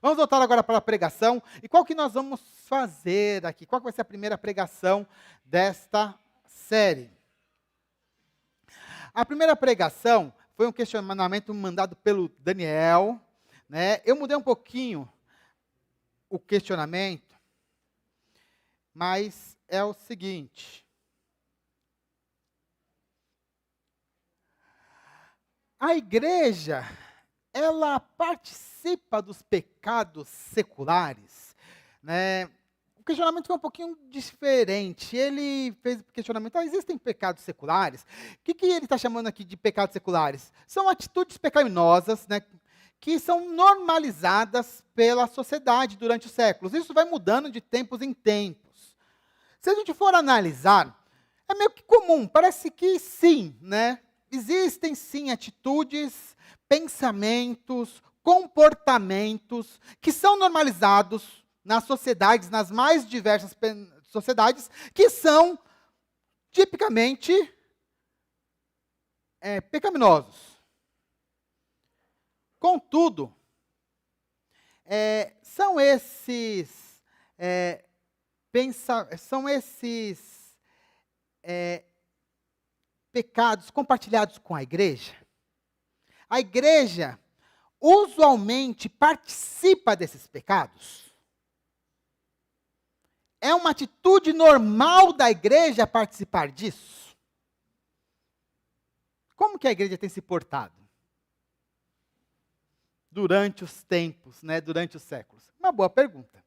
Vamos voltar agora para a pregação. E qual que nós vamos fazer aqui? Qual que vai ser a primeira pregação desta série? A primeira pregação foi um questionamento mandado pelo Daniel, né? Eu mudei um pouquinho o questionamento, mas é o seguinte: a igreja, ela participa dos pecados seculares, né? O questionamento foi um pouquinho diferente. Ele fez o questionamento: existem pecados seculares? O que ele está chamando aqui de pecados seculares? São atitudes pecaminosas, né, que são normalizadas pela sociedade durante os séculos. Isso vai mudando de tempos em tempos. Se a gente for analisar, é meio que comum, parece que sim, né? Existem sim atitudes, pensamentos, comportamentos que são normalizados nas sociedades, nas mais diversas sociedades, que são tipicamente pecaminosos. Contudo, são esses pecados compartilhados com a igreja? A igreja usualmente participa desses pecados? É uma atitude normal da igreja participar disso? Como que a igreja tem se portado durante os tempos, né, durante os séculos? Uma boa pergunta.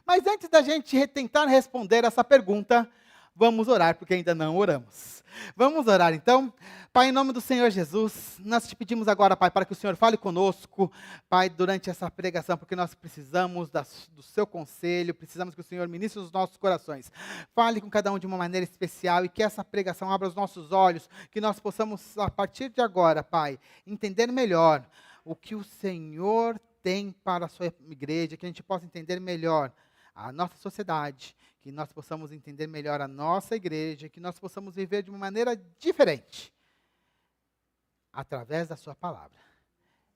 Mas antes da gente tentar responder essa pergunta, vamos orar, porque ainda não oramos. Vamos orar então? Pai, em nome do Senhor Jesus, nós te pedimos agora, Pai, para que o Senhor fale conosco, Pai, durante essa pregação, porque nós precisamos do seu conselho, precisamos que o Senhor ministre os nossos corações. Fale com cada um de uma maneira especial e que essa pregação abra os nossos olhos, que nós possamos, a partir de agora, Pai, entender melhor o que o Senhor tem para a sua igreja, que a gente possa entender melhor a nossa sociedade, que nós possamos entender melhor a nossa igreja, que nós possamos viver de uma maneira diferente, através da sua palavra.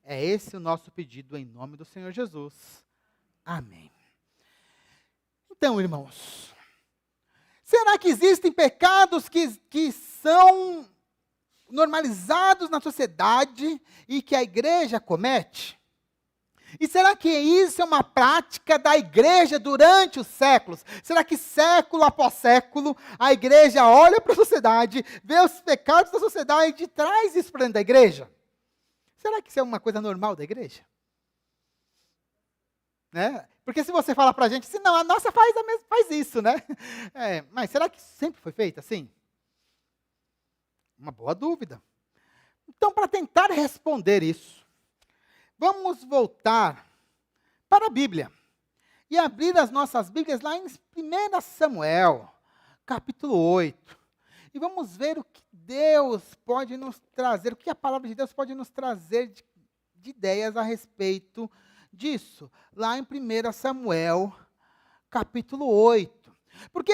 É esse o nosso pedido em nome do Senhor Jesus. Amém. Então, irmãos, será que existem pecados que são normalizados na sociedade e que a igreja comete? E será que isso é uma prática da igreja durante os séculos? Será que século após século a igreja olha para a sociedade, vê os pecados da sociedade e traz isso para dentro da igreja? Será que isso é uma coisa normal da igreja? Né? Porque se você falar para a gente assim, não, a nossa faz isso, né? Mas será que sempre foi feito assim? Uma boa dúvida. Então, para tentar responder isso, vamos voltar para a Bíblia e abrir as nossas Bíblias lá em 1 Samuel, capítulo 8. E vamos ver o que Deus pode nos trazer, o que a palavra de Deus pode nos trazer de ideias a respeito disso. Lá em 1 Samuel, capítulo 8. Porque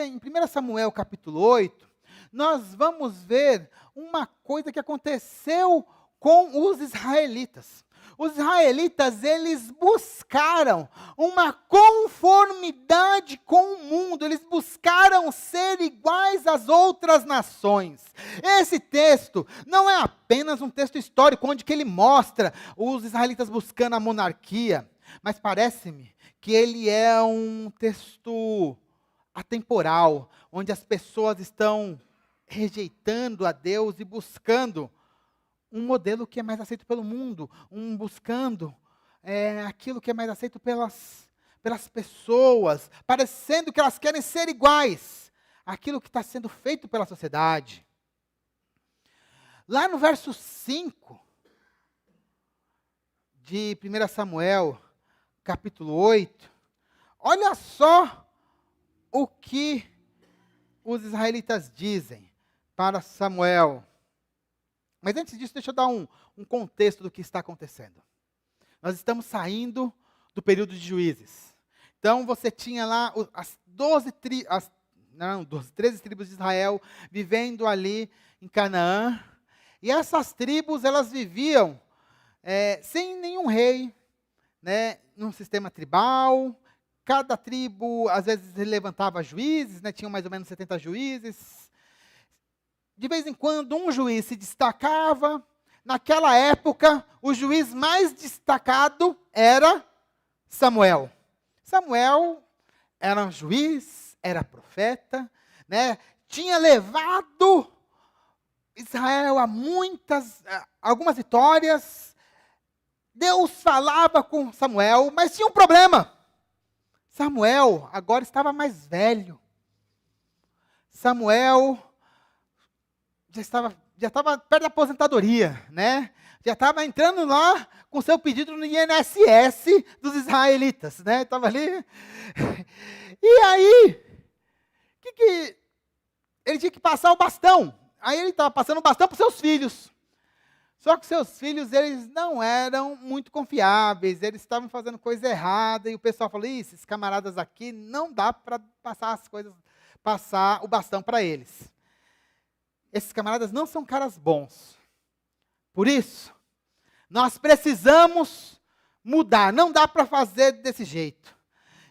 em 1 Samuel, capítulo 8, nós vamos ver uma coisa que aconteceu com os israelitas. Os israelitas, eles buscaram uma conformidade com o mundo, eles buscaram ser iguais às outras nações. Esse texto não é apenas um texto histórico, onde que ele mostra os israelitas buscando a monarquia, mas parece-me que ele é um texto atemporal, onde as pessoas estão rejeitando a Deus e buscando um modelo que é mais aceito pelo mundo, buscando aquilo que é mais aceito pelas pessoas, parecendo que elas querem ser iguais àquilo que está sendo feito pela sociedade. Lá no verso 5 de 1 Samuel, capítulo 8, olha só o que os israelitas dizem para Samuel. Mas antes disso, deixa eu dar um contexto do que está acontecendo. Nós estamos saindo do período de Juízes. Então, você tinha lá as 13 tribos de Israel vivendo ali em Canaã. E essas tribos, elas viviam sem nenhum rei, né, num sistema tribal. Cada tribo, às vezes, levantava juízes, né, tinham mais ou menos 70 juízes. De vez em quando, um juiz se destacava. Naquela época, o juiz mais destacado era Samuel. Samuel era um juiz, era profeta, né, tinha levado Israel a algumas vitórias. Deus falava com Samuel, mas tinha um problema. Samuel agora estava mais velho. Samuel já estava perto da aposentadoria, né? Já estava entrando lá com seu pedido no INSS dos israelitas, né? Estava ali. E aí, ele tinha que passar o bastão. Aí ele estava passando o bastão para os seus filhos. Só que seus filhos, eles não eram muito confiáveis, eles estavam fazendo coisa errada, e o pessoal falou, esses camaradas aqui, não dá para passar o bastão para eles. Esses camaradas não são caras bons. Por isso, nós precisamos mudar, não dá para fazer desse jeito.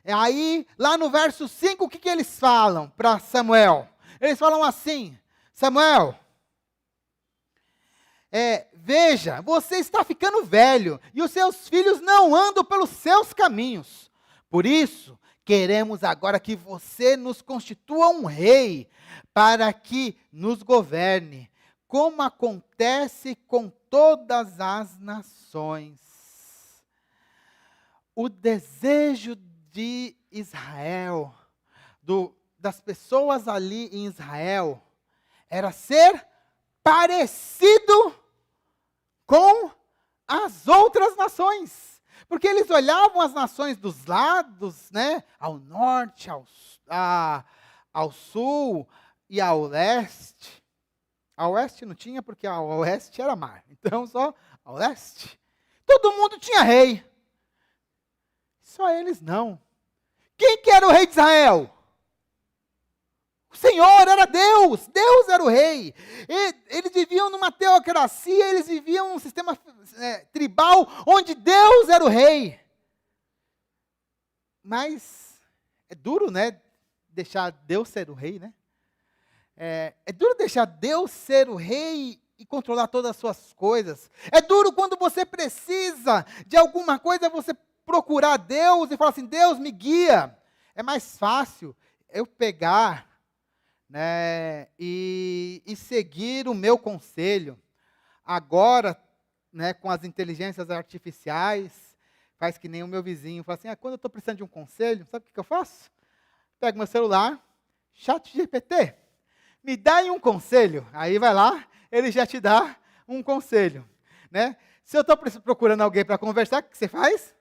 Aí, lá no verso 5, o que eles falam para Samuel? Eles falam assim, Samuel, veja, você está ficando velho, e os seus filhos não andam pelos seus caminhos. Por isso, queremos agora que você nos constitua um rei, para que nos governe, como acontece com todas as nações. O desejo de Israel, das pessoas ali em Israel, era ser parecido com as outras nações. Porque eles olhavam as nações dos lados, né, ao norte, ao sul e ao leste. Ao oeste não tinha, porque ao oeste era mar. Então, só ao leste. Todo mundo tinha rei. Só eles não. Quem que era o rei de Israel? O Senhor era Deus. Deus era o rei. Eles viviam numa teocracia, eles viviam num sistema tribal, onde Deus era o rei. Mas é duro, né? Deixar Deus ser o rei, né? É duro deixar Deus ser o rei e controlar todas as suas coisas. É duro quando você precisa de alguma coisa, você procurar Deus e falar assim, Deus me guia. É mais fácil eu pegar, né, e seguir o meu conselho. Agora, né, com as inteligências artificiais, faz que nem o meu vizinho, fala assim, quando eu estou precisando de um conselho, sabe o que eu faço? Pego meu celular, ChatGPT, me dá aí um conselho. Aí vai lá, ele já te dá um conselho, né? Se eu estou procurando alguém para conversar, o que você faz?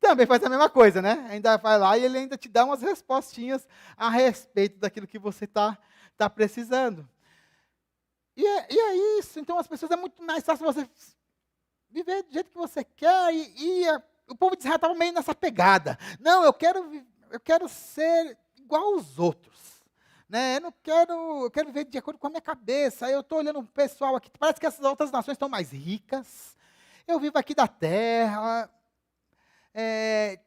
Também faz a mesma coisa, né? Ainda vai lá e ele ainda te dá umas respostinhas a respeito daquilo que você tá precisando. E é isso. Então, as pessoas, é muito mais fácil você viver do jeito que você quer. O povo de Israel estava meio nessa pegada. Não, eu quero ser igual aos outros. Né? Eu quero viver de acordo com a minha cabeça. Eu estou olhando o pessoal aqui, parece que essas outras nações estão mais ricas. Eu vivo aqui da terra,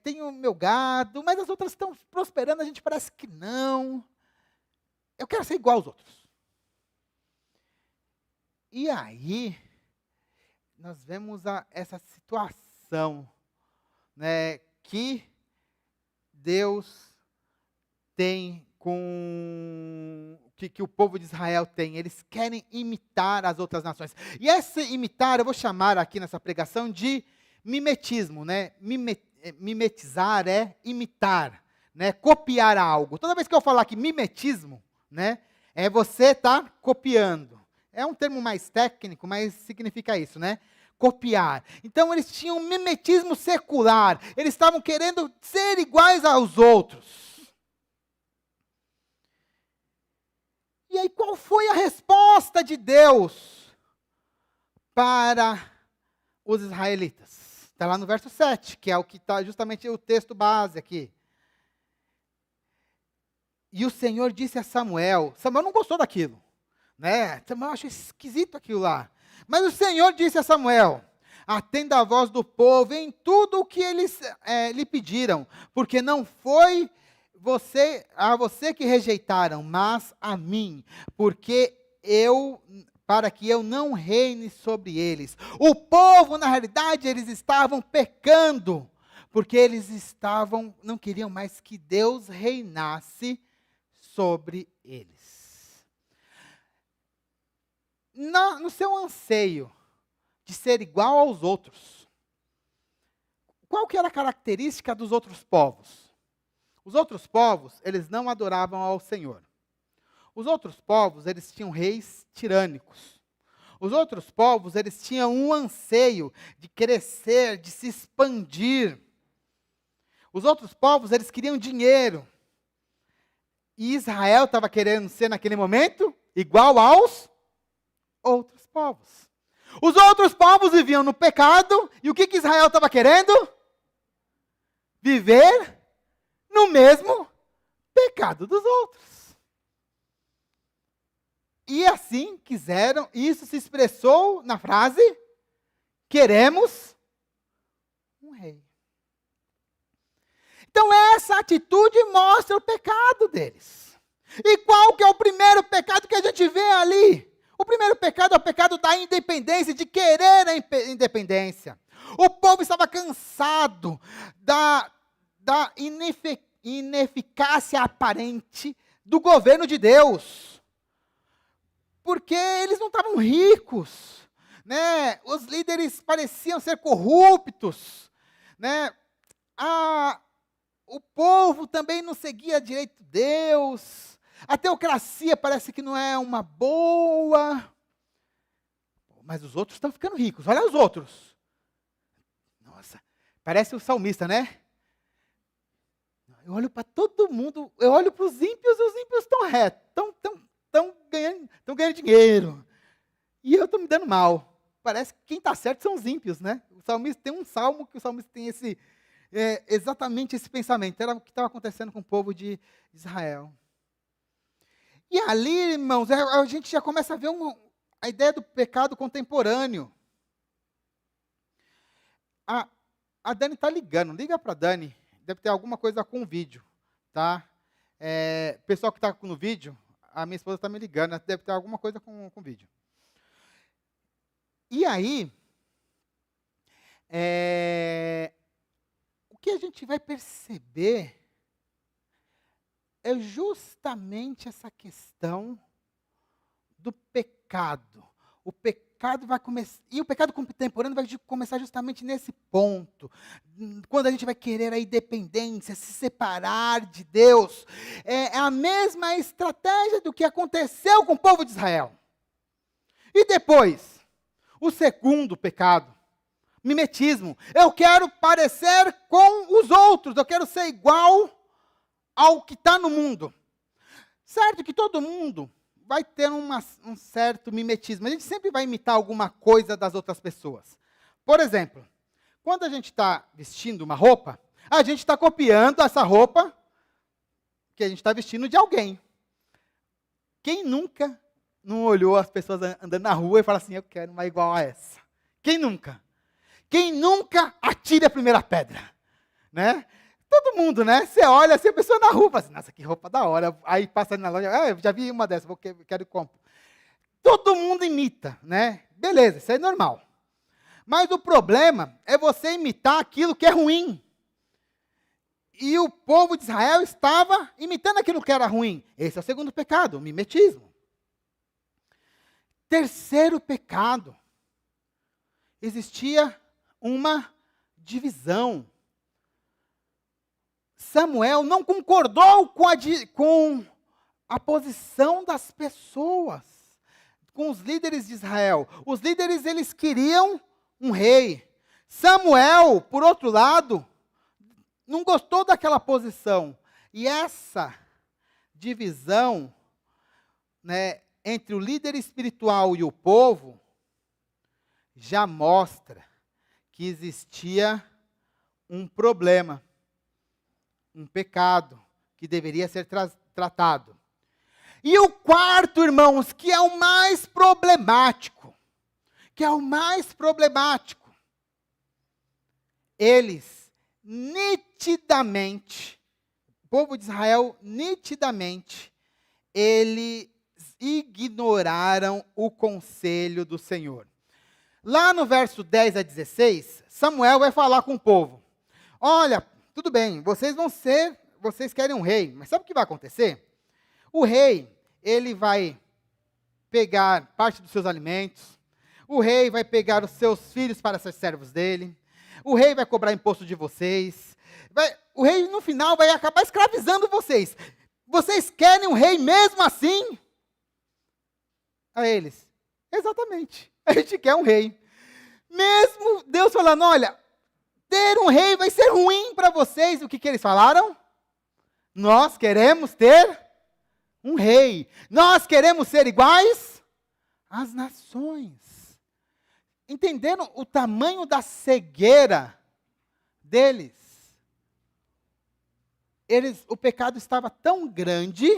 tenho meu gado, mas as outras estão prosperando, a gente parece que não. Eu quero ser igual aos outros. E aí, nós vemos essa situação, né, que Deus tem que o povo de Israel tem. Eles querem imitar as outras nações. E esse imitar, eu vou chamar aqui nessa pregação de mimetismo, né? Mimetizar é imitar, né? Copiar algo. Toda vez que eu falar que mimetismo, né, é você estar copiando. É um termo mais técnico, mas significa isso, né? Copiar. Então eles tinham um mimetismo secular. Eles estavam querendo ser iguais aos outros. E aí, qual foi a resposta de Deus para os israelitas? Está lá no verso 7, que é o que está justamente o texto base aqui. E o Senhor disse a Samuel, Samuel não gostou daquilo, né? Samuel achou esquisito aquilo lá. Mas o Senhor disse a Samuel, atenda a voz do povo em tudo o que eles lhe pediram, porque não foi a você que rejeitaram, mas a mim, para que eu não reine sobre eles. O povo, na realidade, eles estavam pecando, porque eles não queriam mais que Deus reinasse sobre eles. No seu anseio de ser igual aos outros, qual que era a característica dos outros povos? Os outros povos, eles não adoravam ao Senhor. Os outros povos, eles tinham reis tirânicos. Os outros povos, eles tinham um anseio de crescer, de se expandir. Os outros povos, eles queriam dinheiro. E Israel estava querendo ser, naquele momento, igual aos outros povos. Os outros povos viviam no pecado, e o que Israel estava querendo? Viver no mesmo pecado dos outros. E assim quiseram, isso se expressou na frase, queremos um rei. Então essa atitude mostra o pecado deles. E qual que é o primeiro pecado que a gente vê ali? O primeiro pecado é o pecado da independência, de querer a independência. O povo estava cansado da ineficácia aparente do governo de Deus. Porque eles não estavam ricos, né? Os líderes pareciam ser corruptos, né? O povo também não seguia direito Deus. A teocracia parece que não é uma boa. Mas os outros estão ficando ricos. Olha os outros. Nossa, parece o salmista, né? Eu olho para todo mundo, eu olho para os ímpios e os ímpios estão retos, estão ganhando dinheiro. E eu estou me dando mal. Parece que quem está certo são os ímpios, né? O salmista tem um salmo que o salmista tem exatamente esse pensamento. Era o que estava acontecendo com o povo de Israel. E ali, irmãos, a gente já começa a ver a ideia do pecado contemporâneo. A Dani está ligando, liga para a Dani. Deve ter alguma coisa com o vídeo, tá? Pessoal que está no vídeo, a minha esposa está me ligando, deve ter alguma coisa com o vídeo. E aí, o que a gente vai perceber é justamente essa questão do pecado. O pecado vai começar, e o pecado contemporâneo vai começar justamente nesse ponto. Quando a gente vai querer a independência, se separar de Deus. É a mesma estratégia do que aconteceu com o povo de Israel. E depois, o segundo pecado, mimetismo. Eu quero parecer com os outros, eu quero ser igual ao que está no mundo. Certo que todo mundo vai ter um certo mimetismo. A gente sempre vai imitar alguma coisa das outras pessoas. Por exemplo, quando a gente está vestindo uma roupa, a gente está copiando essa roupa que a gente está vestindo de alguém. Quem nunca não olhou as pessoas andando na rua e fala assim, eu quero uma igual a essa? Quem nunca? Quem nunca atira a primeira pedra? Né? Todo mundo, né? Você olha assim, a pessoa na rua, fala assim, nossa, que roupa da hora. Aí passa na loja, eu já vi uma dessas, quero e compro. Todo mundo imita, né? Beleza, isso é normal. Mas o problema é você imitar aquilo que é ruim. E o povo de Israel estava imitando aquilo que era ruim. Esse é o segundo pecado, o mimetismo. Terceiro pecado, existia uma divisão. Samuel não concordou com a posição das pessoas, com os líderes de Israel. Os líderes, eles queriam um rei. Samuel, por outro lado, não gostou daquela posição. E essa divisão, né, entre o líder espiritual e o povo, já mostra que existia um problema. Um pecado que deveria ser tratado. E o quarto, irmãos, que é o mais problemático, eles nitidamente, o povo de Israel nitidamente, eles ignoraram o conselho do Senhor. Lá no verso 10 a 16, Samuel vai falar com o povo. Olha, tudo bem, vocês querem um rei, mas sabe o que vai acontecer? O rei, ele vai pegar parte dos seus alimentos, o rei vai pegar os seus filhos para ser servos dele, o rei vai cobrar imposto de vocês, o rei no final vai acabar escravizando vocês. Vocês querem um rei mesmo assim? A eles, exatamente, a gente quer um rei. Mesmo Deus falando, olha, ter um rei vai ser ruim para vocês. O que eles falaram? Nós queremos ter um rei. Nós queremos ser iguais às nações. Entenderam o tamanho da cegueira deles? O pecado estava tão grande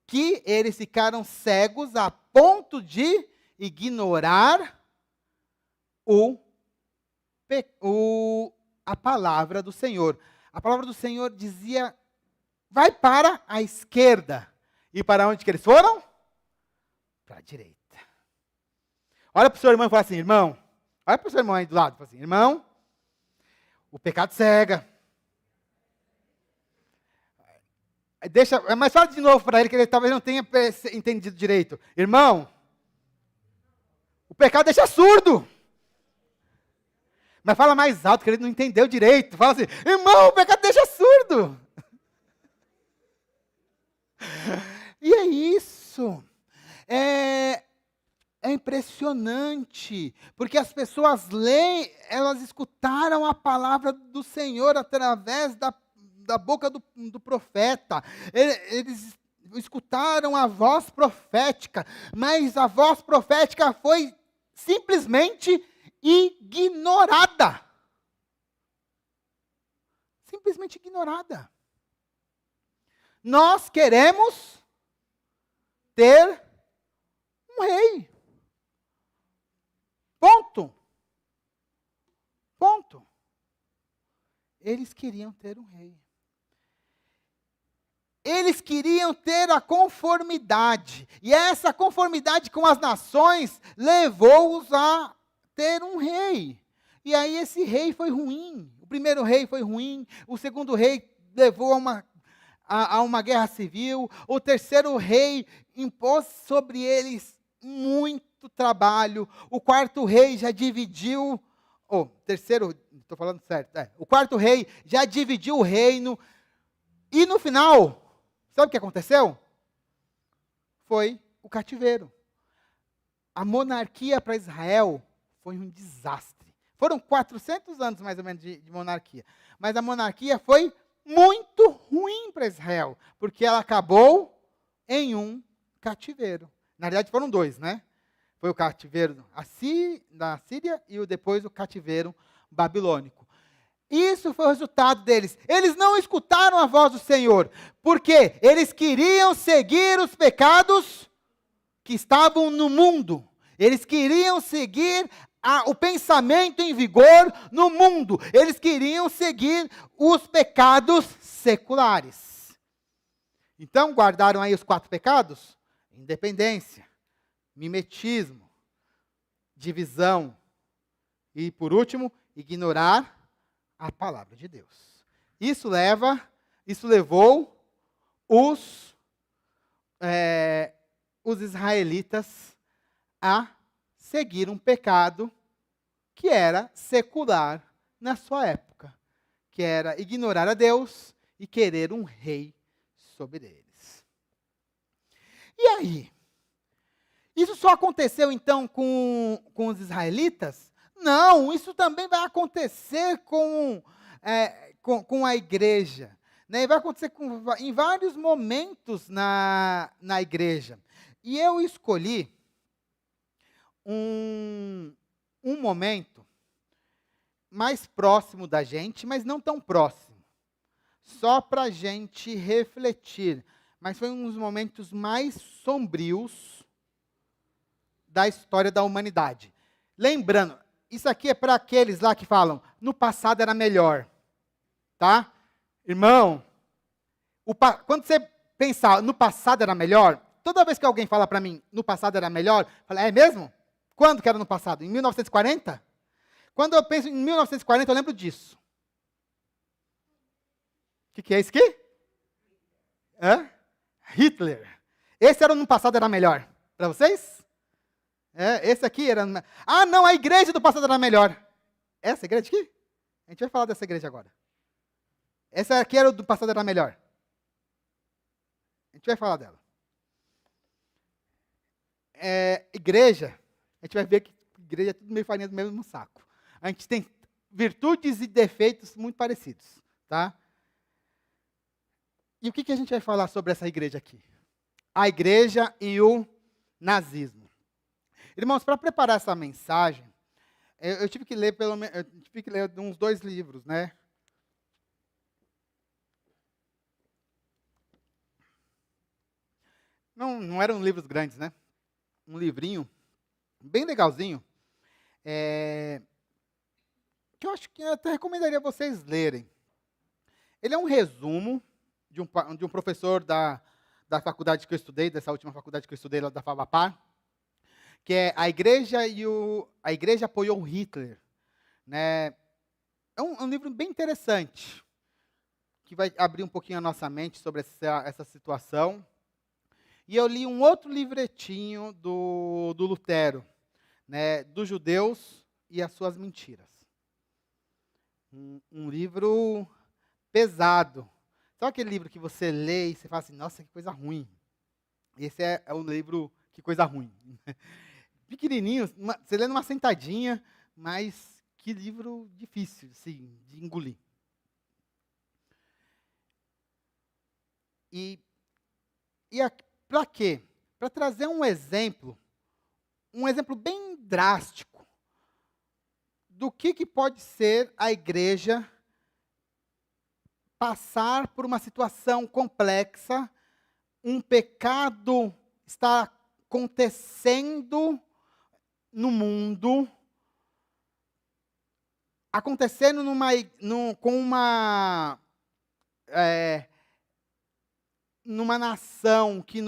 que eles ficaram cegos a ponto de ignorar a palavra do Senhor. A palavra do Senhor dizia, vai para a esquerda. E para onde que eles foram? Para a direita. Olha para o seu irmão e fala assim, irmão, olha para o seu irmão aí do lado, fala assim, irmão, o pecado cega. Mas fala de novo para ele, que ele talvez não tenha entendido direito. Irmão, o pecado deixa surdo. Mas fala mais alto, que ele não entendeu direito. Fala assim, irmão, o pecado deixa surdo. E é isso. É impressionante, porque as pessoas leem, elas escutaram a palavra do Senhor através da boca do profeta. Eles escutaram a voz profética, mas a voz profética foi simplesmente ignorada. Simplesmente ignorada. Nós queremos ter um rei. Ponto. Ponto. Eles queriam ter um rei. Eles queriam ter a conformidade. E essa conformidade com as nações levou-os a ter um rei. E aí esse rei foi ruim. O primeiro rei foi ruim. O segundo rei levou a uma guerra civil. O terceiro rei impôs sobre eles muito trabalho. O quarto rei já dividiu. Terceiro, estou falando certo. O quarto rei já dividiu o reino. E no final, sabe o que aconteceu? Foi o cativeiro. A monarquia para Israel foi um desastre. Foram 400 anos mais ou menos de monarquia. Mas a monarquia foi muito ruim para Israel, porque ela acabou em um cativeiro. Na verdade foram dois, né? Foi o cativeiro da Síria e depois o cativeiro babilônico. Isso foi o resultado deles. Eles não escutaram a voz do Senhor, porque eles queriam seguir os pecados que estavam no mundo. Eles queriam seguir o pensamento em vigor no mundo. Eles queriam seguir os pecados seculares. Então, guardaram aí os 4 pecados? Independência, mimetismo, divisão e, por último, ignorar a palavra de Deus. Isso levou os israelitas a seguir um pecado que era secular na sua época, que era ignorar a Deus e querer um rei sobre eles. E aí? Isso só aconteceu então com os israelitas? Não, isso também vai acontecer com a igreja. Né? Vai acontecer em vários momentos na igreja. E eu escolhi um momento mais próximo da gente, mas não tão próximo. Só para a gente refletir. Mas foi um dos momentos mais sombrios da história da humanidade. Lembrando, isso aqui é para aqueles lá que falam, no passado era melhor. Tá? Irmão, quando você pensar no passado era melhor, toda vez que alguém fala para mim, no passado era melhor, eu falo, é mesmo? Quando que era no passado? Em 1940? Quando eu penso em 1940, eu lembro disso. O que é isso aqui? Hã? Hitler. Esse era no passado era melhor. Para vocês? Esse aqui era... Ah, não, a igreja do passado era melhor. Essa igreja aqui? A gente vai falar dessa igreja agora. Essa aqui era do passado era melhor. A gente vai falar dela. Igreja, a gente vai ver que igreja é tudo meio farinha do mesmo saco. A gente tem virtudes e defeitos muito parecidos, tá? E o que a gente vai falar sobre essa igreja aqui? A igreja e o nazismo. Irmãos, para preparar essa mensagem, eu tive que ler uns 2 livros, né? Não eram livros grandes, né? Um livrinho bem legalzinho, que eu acho que eu até recomendaria vocês lerem. Ele é um resumo de um professor da faculdade que eu estudei, dessa última faculdade que eu estudei, lá da FABAPAR, que é a igreja apoiou Hitler. Né? É um livro bem interessante, que vai abrir um pouquinho a nossa mente sobre essa situação. E eu li um outro livretinho do Lutero, né, dos judeus e as suas mentiras. Um livro pesado. Sabe aquele livro que você lê e você fala assim, nossa, que coisa ruim. Esse é um livro, que coisa ruim. Pequenininho, você lê numa sentadinha, mas que livro difícil, assim, de engolir. E para quê? Para trazer um exemplo bem drástico do que pode ser a igreja passar por uma situação complexa, um pecado está acontecendo no mundo, acontecendo numa nação que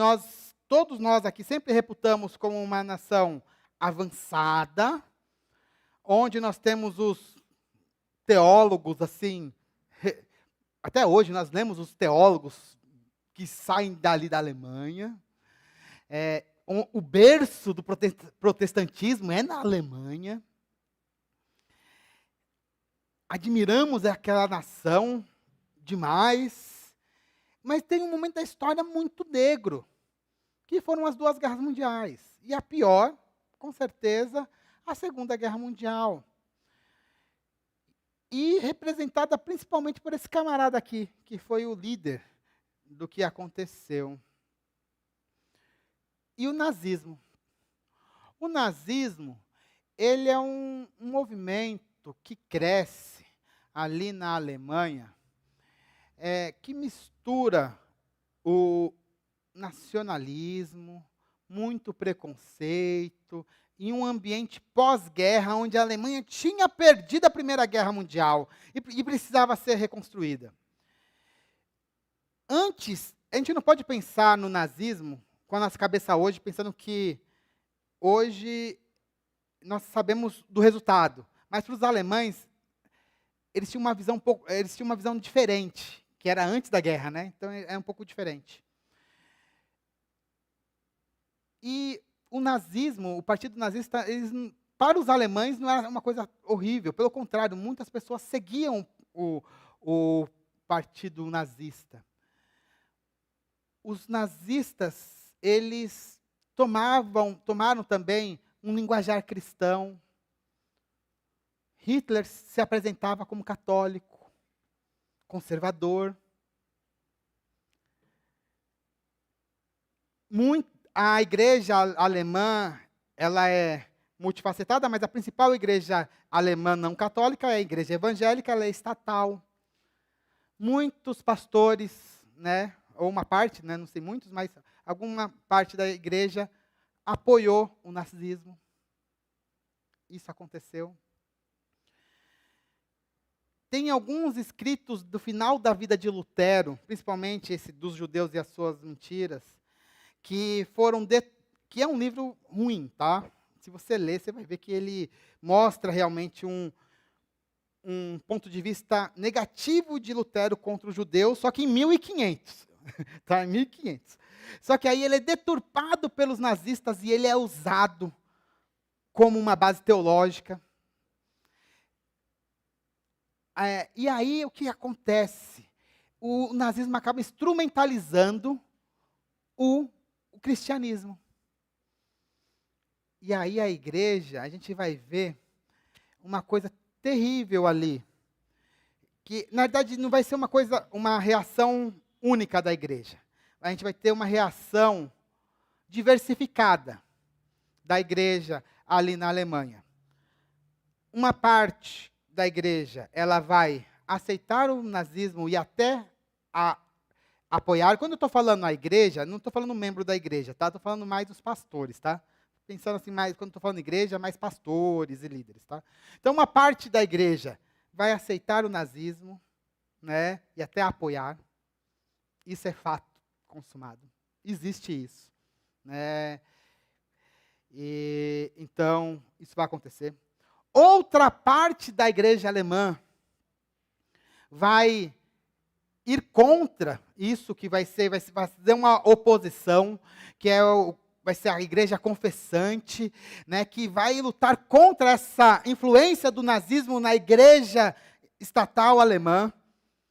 todos nós aqui sempre reputamos como uma nação avançada, onde nós temos os teólogos, assim, até hoje nós lemos os teólogos que saem dali da Alemanha. O berço do protestantismo é na Alemanha. Admiramos aquela nação demais, mas tem um momento da história muito negro, que foram as 2 guerras mundiais. E a pior, com certeza, a Segunda Guerra Mundial. E representada principalmente por esse camarada aqui, que foi o líder do que aconteceu. E o nazismo. O nazismo, ele é um movimento que cresce ali na Alemanha, que mistura o nacionalismo, muito preconceito, em um ambiente pós-guerra, onde a Alemanha tinha perdido a Primeira Guerra Mundial e precisava ser reconstruída. Antes, a gente não pode pensar no nazismo com a nossa cabeça hoje, pensando que hoje nós sabemos do resultado. Mas para os alemães, eles tinham uma visão diferente, que era antes da guerra, né? Então é um pouco diferente. E o nazismo, o partido nazista, para os alemães não era uma coisa horrível. Pelo contrário, muitas pessoas seguiam o partido nazista. Os nazistas, eles tomaram também um linguajar cristão. Hitler se apresentava como católico, conservador. A igreja alemã, ela é multifacetada, mas a principal igreja alemã não católica é a igreja evangélica, ela é estatal. Muitos pastores, né, ou uma parte, né, não sei muitos, mas alguma parte da igreja apoiou o nazismo. Isso aconteceu. tem alguns escritos do final da vida de Lutero, principalmente esse dos judeus e as suas mentiras, que que é um livro ruim, tá? Se você ler, você vai ver que ele mostra realmente um ponto de vista negativo de Lutero contra os judeus, só que em 1500. Tá? Em 1500. Só que aí ele é deturpado pelos nazistas e ele é usado como uma base teológica. E aí o que acontece? O nazismo acaba instrumentalizando o cristianismo. E aí a igreja, a gente vai ver uma coisa terrível ali, que na verdade não vai ser uma reação única da igreja. A gente vai ter uma reação diversificada da igreja ali na Alemanha. Uma parte da igreja, ela vai aceitar o nazismo e até apoiar. Quando eu estou falando a igreja, não estou falando membro da igreja, tá? Estou falando mais dos pastores, tá? Pensando assim, mais, quando estou falando igreja, mais pastores e líderes, tá? Então, uma parte da igreja vai aceitar o nazismo, né? E até apoiar. Isso é fato consumado. Existe isso, né? E então, isso vai acontecer. Outra parte da igreja alemã vai ir contra isso, que vai ser uma oposição, que vai ser a igreja confessante, né, que vai lutar contra essa influência do nazismo na igreja estatal alemã.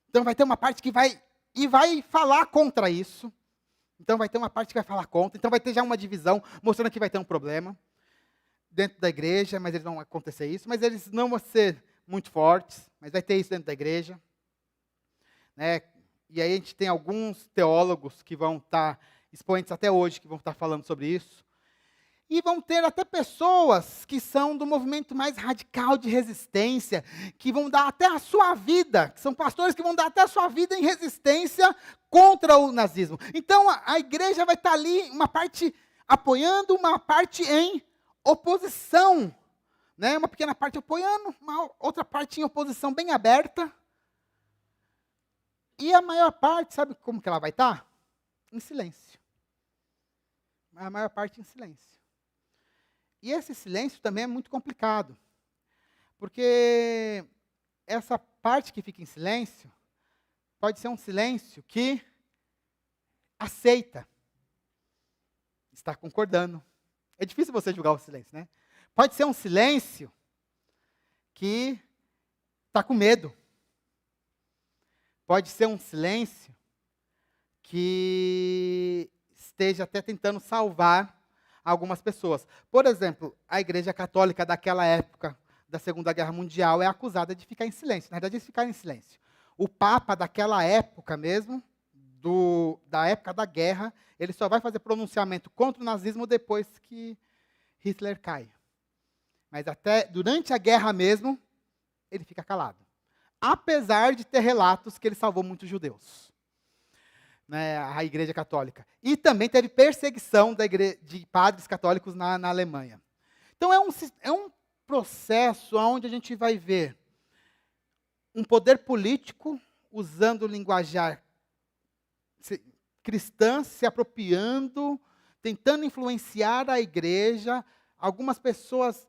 Então vai ter uma parte que vai falar contra isso. Então vai ter uma parte que vai falar contra. Então vai ter já uma divisão, mostrando que vai ter um problema dentro da igreja, mas eles não vão acontecer isso. Mas eles não vão ser muito fortes, mas vai ter isso dentro da igreja. Né? E aí a gente tem alguns teólogos que vão estar, expoentes até hoje, que vão estar falando sobre isso. E vão ter até pessoas que são do movimento mais radical de resistência, que vão dar até a sua vida, que são pastores que vão dar até a sua vida em resistência contra o nazismo. Então a igreja vai estar ali, uma parte apoiando, uma parte em oposição. Né? Uma pequena parte apoiando, uma outra parte em oposição bem aberta. E a maior parte, sabe como que ela vai estar? Em silêncio. A maior parte em silêncio. E esse silêncio também é muito complicado, porque essa parte que fica em silêncio pode ser um silêncio que aceita, está concordando. É difícil você julgar o silêncio, né? Pode ser um silêncio que está com medo. Pode ser um silêncio que esteja até tentando salvar algumas pessoas. Por exemplo, a Igreja Católica daquela época da Segunda Guerra Mundial é acusada de ficar em silêncio. Na verdade, eles ficaram em silêncio. O Papa daquela época mesmo, da época da guerra, ele só vai fazer pronunciamento contra o nazismo depois que Hitler cai. Mas até durante a guerra mesmo, ele fica calado. Apesar de ter relatos que ele salvou muitos judeus. Né, a Igreja Católica. E também teve perseguição de padres católicos na Alemanha. Então é um processo onde a gente vai ver um poder político usando linguajar cristã, se apropriando, tentando influenciar a igreja, algumas pessoas,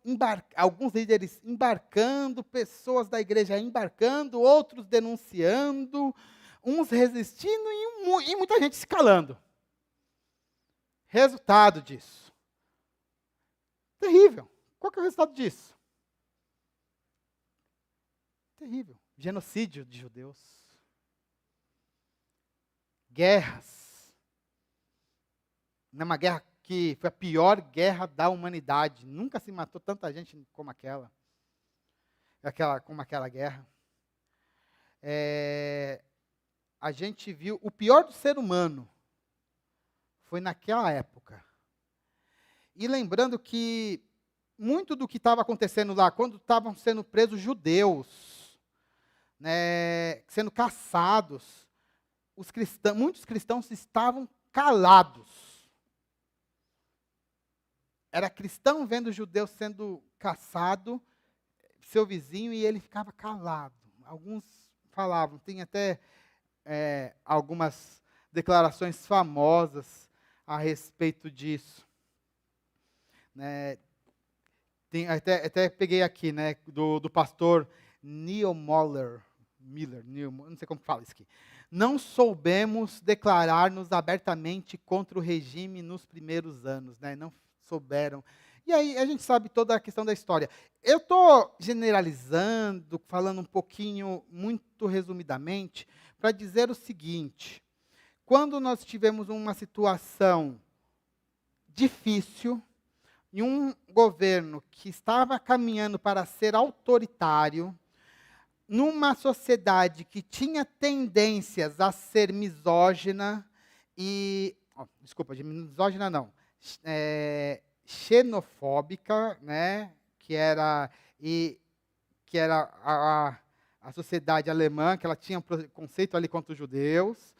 alguns líderes embarcando, pessoas da igreja embarcando, outros denunciando, uns resistindo e muita gente se calando. Resultado disso. Terrível. Qual que é o resultado disso? Terrível. Genocídio de judeus. Guerras. Uma guerra que foi a pior guerra da humanidade. Nunca se matou tanta gente como aquela. Como aquela guerra. A gente viu o pior do ser humano foi naquela época. E lembrando que muito do que estava acontecendo lá, quando estavam sendo presos judeus, né, sendo caçados, muitos cristãos estavam calados. Era cristão vendo judeu sendo caçado, seu vizinho, e ele ficava calado. alguns falavam, tem até algumas declarações famosas a respeito disso. Né? Até peguei aqui, né, do pastor Neil Miller, não sei como fala isso aqui. Não soubemos declarar-nos abertamente contra o regime nos primeiros anos, né? Não souberam. E aí a gente sabe toda a questão da história. Eu estou generalizando, falando um pouquinho, muito resumidamente, para dizer o seguinte: quando nós tivemos uma situação difícil, em um governo que estava caminhando para ser autoritário, numa sociedade que tinha tendências a ser misógina e... misógina não. Xenofóbica, né? Que era a sociedade alemã, que ela tinha um preconceito ali contra os judeus.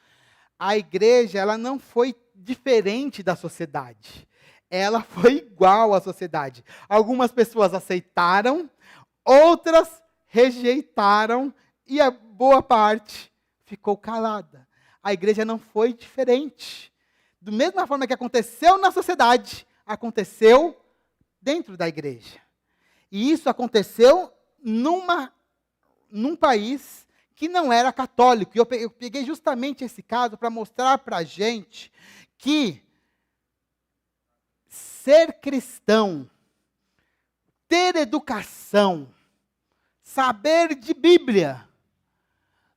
A igreja, ela não foi diferente da sociedade. Ela foi igual à sociedade. Algumas pessoas aceitaram, outras rejeitaram e a boa parte ficou calada. A igreja não foi diferente. Da mesma forma que aconteceu na sociedade, aconteceu dentro da igreja. E isso aconteceu num país que não era católico. E eu peguei justamente esse caso para mostrar para a gente que ser cristão, ter educação, saber de Bíblia,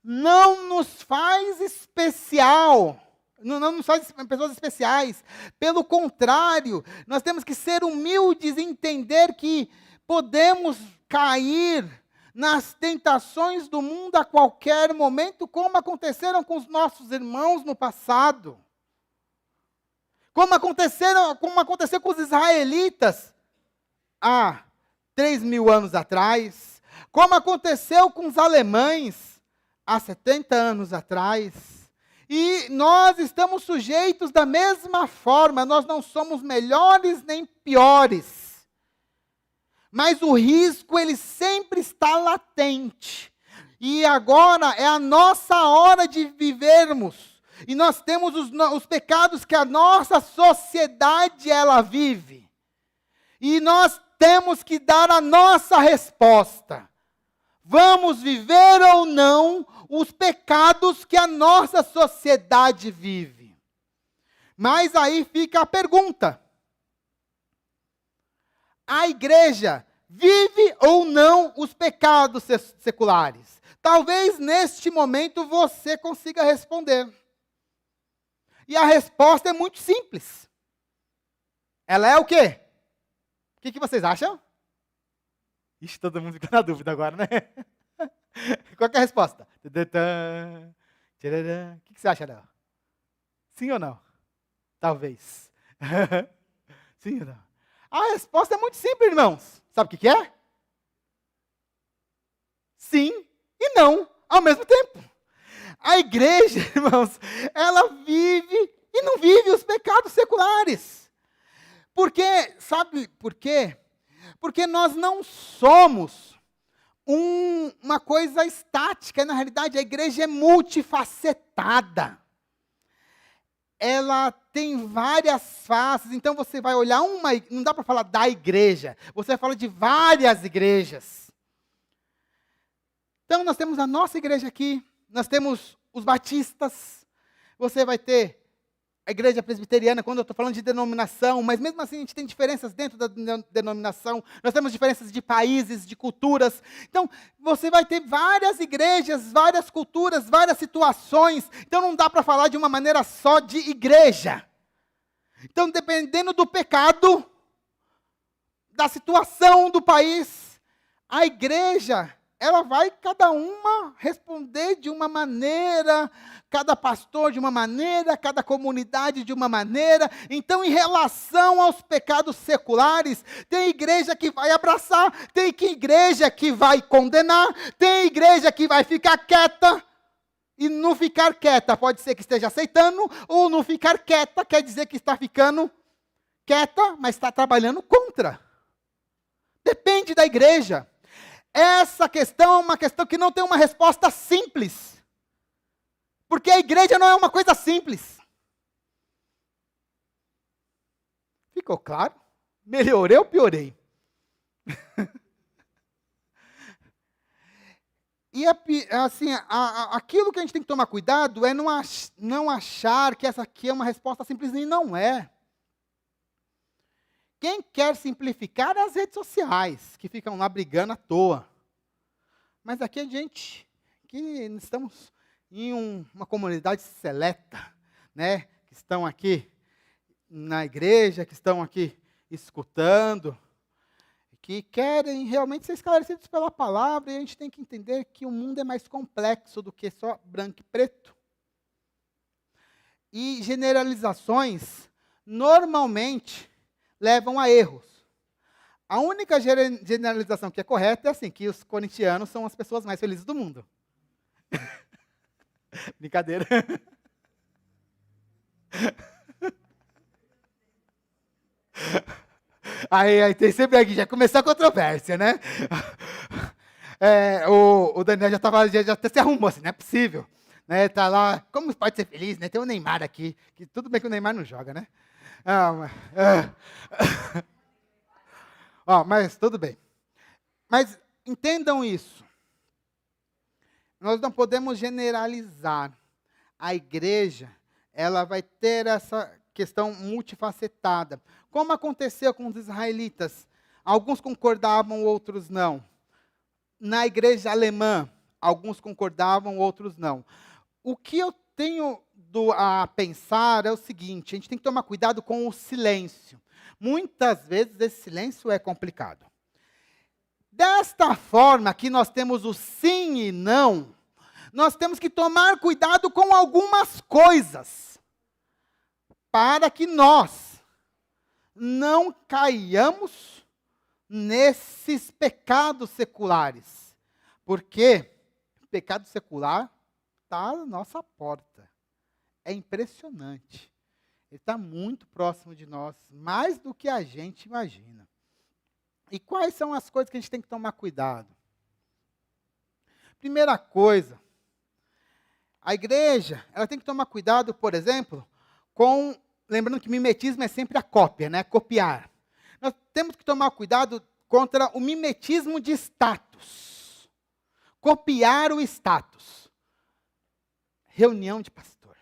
não nos faz especial, não nos faz pessoas especiais. Pelo contrário, nós temos que ser humildes e entender que podemos cair nas tentações do mundo a qualquer momento, como aconteceram com os nossos irmãos no passado. Como aconteceu com os israelitas há 3.000 anos atrás. Como aconteceu com os alemães há 70 anos atrás. E nós estamos sujeitos da mesma forma. Nós não somos melhores nem piores. Mas o risco, ele sempre está latente. E agora é a nossa hora de vivermos. E nós temos os pecados que a nossa sociedade, ela vive. E nós temos que dar a nossa resposta. Vamos viver ou não os pecados que a nossa sociedade vive? Mas aí fica a pergunta: a igreja vive ou não os pecados seculares? Talvez neste momento você consiga responder. E a resposta é muito simples. Ela é o quê? O que vocês acham? Ixi, todo mundo fica na dúvida agora, né? Qual que é a resposta? O que você acha, Léo? Sim ou não? Talvez. Sim ou não? A resposta é muito simples, irmãos. Sabe o que é? Sim e não, ao mesmo tempo. A igreja, irmãos, ela vive e não vive os pecados seculares. Porque, sabe por quê? Porque nós não somos uma coisa estática. Na realidade, a igreja é multifacetada. Ela tem várias faces. Então, você vai olhar não dá para falar da igreja. Você fala de várias igrejas. Então, nós temos a nossa igreja aqui. Nós temos os batistas. Você vai ter a igreja presbiteriana, quando eu estou falando de denominação, mas mesmo assim a gente tem diferenças dentro da denominação, nós temos diferenças de países, de culturas. Então, você vai ter várias igrejas, várias culturas, várias situações. Então, não dá para falar de uma maneira só de igreja. Então, dependendo do pecado, da situação do país, a igreja, ela vai cada uma responder de uma maneira, cada pastor de uma maneira, cada comunidade de uma maneira. Então, em relação aos pecados seculares, tem igreja que vai abraçar, tem igreja que vai condenar, tem igreja que vai ficar quieta. E não ficar quieta pode ser que esteja aceitando, ou não ficar quieta quer dizer que está ficando quieta, mas está trabalhando contra. Depende da igreja. Essa questão é uma questão que não tem uma resposta simples. Porque a igreja não é uma coisa simples. Ficou claro? Melhorei ou piorei? E assim, aquilo que a gente tem que tomar cuidado é não achar que essa aqui é uma resposta simples, e não é. Quem quer simplificar é as redes sociais, que ficam lá brigando à toa. Mas aqui a gente, que estamos em uma comunidade seleta, né? Que estão aqui na igreja, que estão aqui escutando, que querem realmente ser esclarecidos pela palavra, e a gente tem que entender que o mundo é mais complexo do que só branco e preto. E generalizações, normalmente, levam a erros. A única generalização que é correta é assim, que os corintianos são as pessoas mais felizes do mundo. Brincadeira. Aí tem sempre aqui, já começou a controvérsia, né? O Daniel já até se arrumou, assim, não é possível. Né? Tá lá, como pode ser feliz, né? Tem o Neymar aqui, que tudo bem que o Neymar não joga, né? Mas tudo bem. Mas entendam isso. Nós não podemos generalizar. A igreja, ela vai ter essa questão multifacetada. Como aconteceu com os israelitas? Alguns concordavam, outros não. Na igreja alemã, alguns concordavam, outros não. O que eu tenho a pensar é o seguinte: a gente tem que tomar cuidado com o silêncio. Muitas vezes esse silêncio é complicado. Desta forma que nós temos o sim e não, nós temos que tomar cuidado com algumas coisas, para que nós não caiamos nesses pecados seculares. Porque o pecado secular está à nossa porta. É impressionante. Ele está muito próximo de nós, mais do que a gente imagina. E quais são as coisas que a gente tem que tomar cuidado? Primeira coisa, a igreja, ela tem que tomar cuidado, por exemplo, lembrando que mimetismo é sempre a cópia, né? Copiar. Nós temos que tomar cuidado contra o mimetismo de status. Copiar o status. Reunião de pastor.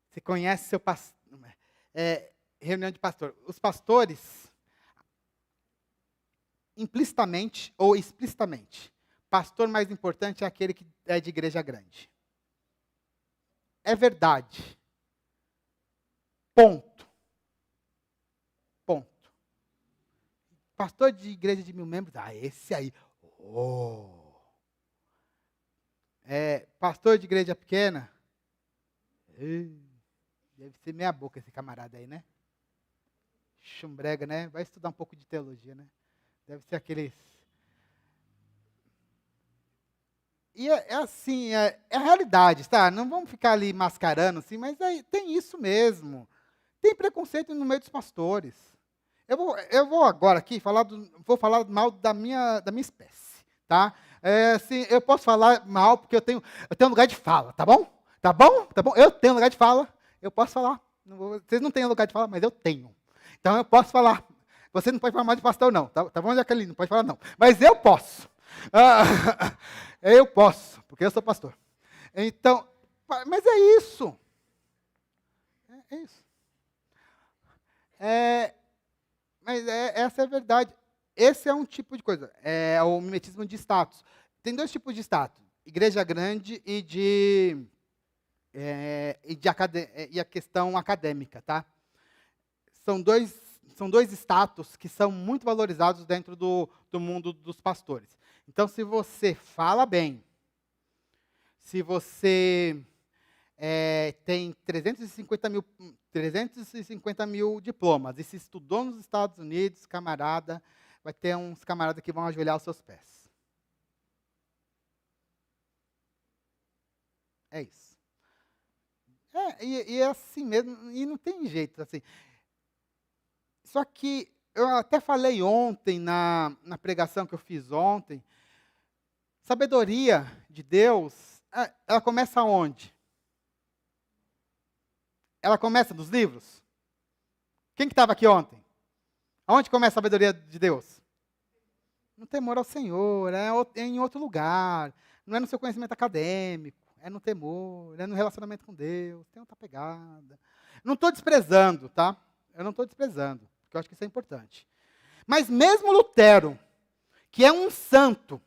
Você conhece seu pastor? Reunião de pastor. Os pastores, implicitamente ou explicitamente, pastor mais importante é aquele que é de igreja grande. É verdade. Ponto. Ponto. Pastor de igreja de 1000 membros, esse aí. Pastor de igreja pequena, deve ser meia boca esse camarada aí, né? Chumbrega, né? Vai estudar um pouco de teologia, né? Deve ser aqueles... E assim, é a realidade, tá? Não vamos ficar ali mascarando, assim, mas tem isso mesmo. Tem preconceito no meio dos pastores. Eu vou agora aqui vou falar mal da minha espécie, tá? Assim, eu posso falar mal porque eu tenho lugar de fala, tá bom? Tá bom? Tá bom? Eu tenho lugar de fala, eu posso falar. Vocês não têm lugar de fala, mas eu tenho. Então eu posso falar. Você não pode falar mal de pastor, não. Tá bom, Jaqueline? Não pode falar, não. Mas eu posso. Eu posso, porque eu sou pastor. Então, mas é isso. É isso. Mas essa é a verdade. Esse é um tipo de coisa. É o mimetismo de status. Tem dois tipos de status. Igreja grande e a questão acadêmica, tá? São dois status que são muito valorizados dentro do mundo dos pastores. Então, se você fala bem, se você tem 350 mil diplomas, e se estudou nos Estados Unidos, camarada, vai ter uns camaradas que vão ajoelhar aos seus pés. É isso. E é assim mesmo, e não tem jeito, assim. Só que eu até falei ontem, na pregação que eu fiz ontem, sabedoria de Deus, ela começa onde? Ela começa nos livros? Quem que estava aqui ontem? Aonde começa a sabedoria de Deus? No temor ao Senhor, é em outro lugar, não é no seu conhecimento acadêmico, é no temor, é no relacionamento com Deus, tem outra pegada. Não estou desprezando, tá? Eu não estou desprezando, porque eu acho que isso é importante. Mas mesmo Lutero, que é um santo,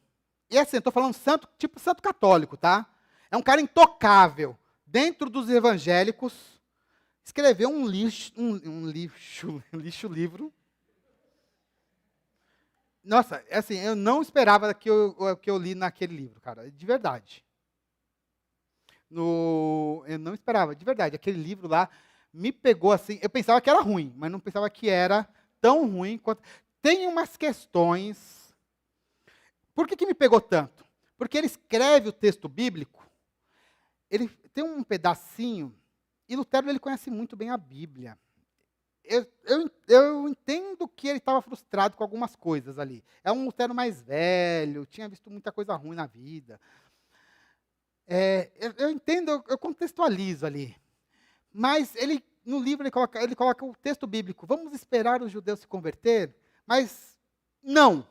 e assim, estou falando santo, tipo santo católico, tá? É um cara intocável, dentro dos evangélicos, escreveu um lixo livro. Nossa, assim, eu não esperava que eu li naquele livro, cara, de verdade. Eu não esperava, de verdade. Aquele livro lá me pegou assim, eu pensava que era ruim, mas não pensava que era tão ruim quanto... Tem umas questões... Por que me pegou tanto? Porque ele escreve o texto bíblico, ele tem um pedacinho, e Lutero ele conhece muito bem a Bíblia. Eu entendo que ele estava frustrado com algumas coisas ali. É um Lutero mais velho, tinha visto muita coisa ruim na vida. Eu entendo, eu contextualizo ali. Mas no livro ele coloca o texto bíblico. Vamos esperar os judeus se converter? Mas não,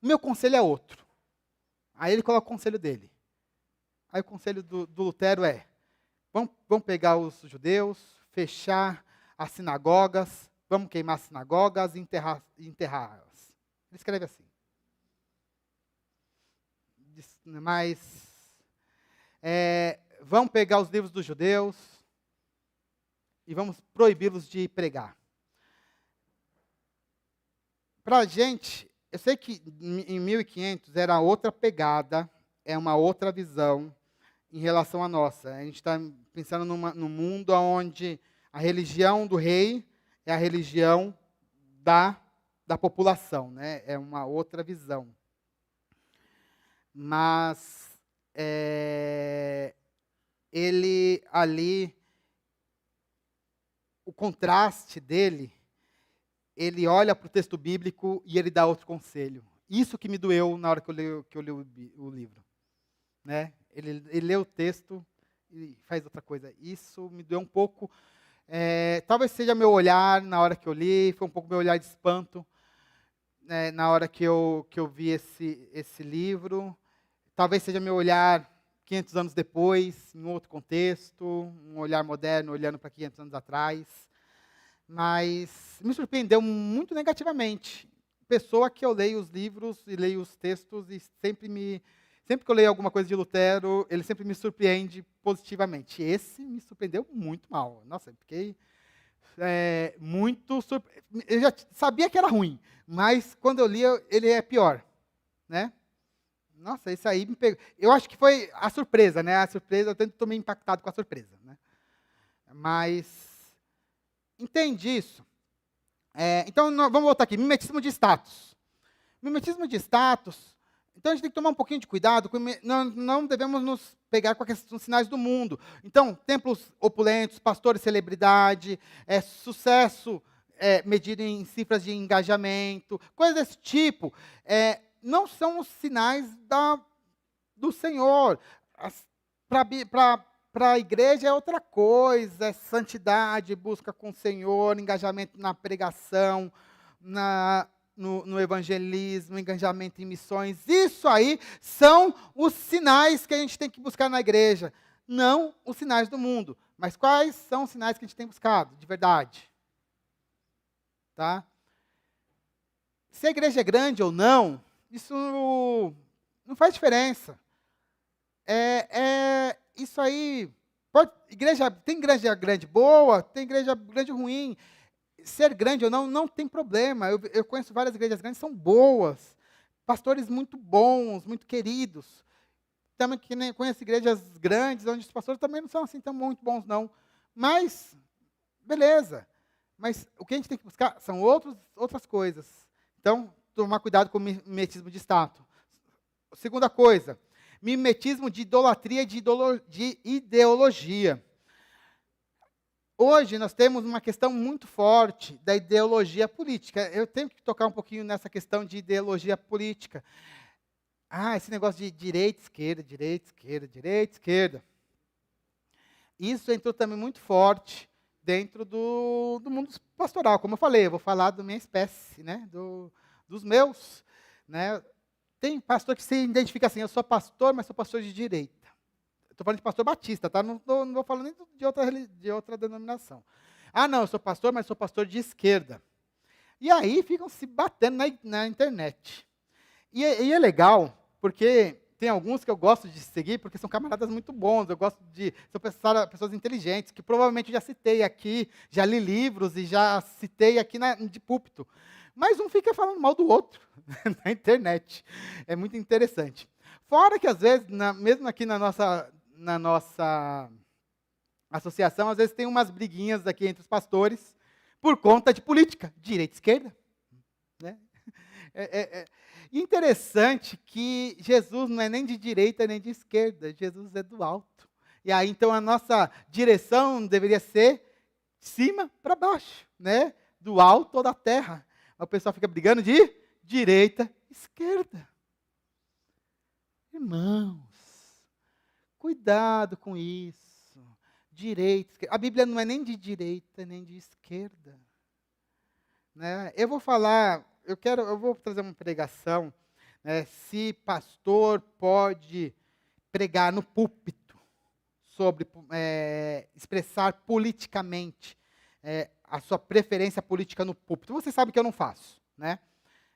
o meu conselho é outro. Aí ele coloca o conselho dele. Aí o conselho do Lutero é, vamos pegar os judeus, fechar as sinagogas, vamos queimar as sinagogas e enterrá-las. Ele escreve assim. Mas vamos pegar os livros dos judeus e vamos proibi-los de pregar. Para a gente, eu sei que em 1500 era outra pegada, é uma outra visão em relação à nossa. A gente está pensando num mundo onde a religião do rei é a religião da população, né? É uma outra visão. Mas ele ali, o contraste dele, ele olha para o texto bíblico e ele dá outro conselho. Isso que me doeu na hora que eu li o livro. Né? Ele lê o texto e faz outra coisa. Isso me doeu um pouco. Talvez seja meu olhar na hora que eu li, foi um pouco meu olhar de espanto na hora que eu vi esse livro. Talvez seja meu olhar 500 anos depois, em outro contexto, um olhar moderno, olhando para 500 anos atrás. Mas me surpreendeu muito negativamente. Pessoa que eu leio os livros e leio os textos e sempre que eu leio alguma coisa de Lutero, ele sempre me surpreende positivamente. Esse me surpreendeu muito mal. Nossa, eu fiquei muito surpreso. Eu já sabia que era ruim, mas quando eu li, ele é pior. Né? Nossa, isso aí me pegou. Eu acho que foi a surpresa, né? A surpresa, eu tanto estou meio impactado com a surpresa. Né? Mas... Entende isso? Então, vamos voltar aqui. Mimetismo de status. Mimetismo de status. Então, a gente tem que tomar um pouquinho de cuidado. Não devemos nos pegar com os sinais do mundo. Então, templos opulentos, pastores celebridade, sucesso medido em cifras de engajamento, coisas desse tipo, não são os sinais do Senhor. Para a igreja é outra coisa, é santidade, busca com o Senhor, engajamento na pregação, no evangelismo, engajamento em missões. Isso aí são os sinais que a gente tem que buscar na igreja, não os sinais do mundo. Mas quais são os sinais que a gente tem buscado, de verdade? Tá? Se a igreja é grande ou não, isso não faz diferença. Isso aí, tem igreja grande boa, tem igreja grande ruim. Ser grande ou não tem problema. Eu conheço várias igrejas grandes, são boas. Pastores muito bons, muito queridos. Também conheço igrejas grandes, onde os pastores também não são assim tão muito bons, não. Mas, beleza. Mas o que a gente tem que buscar são outras coisas. Então, tomar cuidado com o mimetismo de status. Segunda coisa, mimetismo de idolatria, de ideologia. hoje nós temos uma questão muito forte da ideologia política. Eu tenho que tocar um pouquinho nessa questão de ideologia política. Esse negócio de direita, esquerda, direita, esquerda, direita, esquerda. Isso entrou também muito forte dentro do mundo pastoral. Como eu falei, eu vou falar da minha espécie, né? Dos meus. Né? Tem pastor que se identifica assim, eu sou pastor, mas sou pastor de direita. Estou falando de pastor batista, tá? Não vou falando nem de outra denominação. Não, eu sou pastor, mas sou pastor de esquerda. E aí ficam se batendo na internet. E é legal, porque tem alguns que eu gosto de seguir, porque são camaradas muito bons, são pessoas inteligentes, que provavelmente já citei aqui, já li livros e já citei aqui de púlpito. Mas um fica falando mal do outro na internet. É muito interessante. Fora que, às vezes, mesmo aqui na nossa associação, às vezes tem umas briguinhas aqui entre os pastores por conta de política, direita e esquerda. Né? E interessante que Jesus não é nem de direita nem de esquerda, Jesus é do alto. E aí, então, a nossa direção deveria ser de cima para baixo, né? Do alto ou da terra. O pessoal fica brigando de direita e esquerda. Irmãos, cuidado com isso. Direita, esquerda. A Bíblia não é nem de direita nem de esquerda. Né? Eu vou trazer uma pregação, né, se pastor pode pregar no púlpito sobre expressar politicamente a sua preferência política no púlpito. Você sabe que eu não faço, né?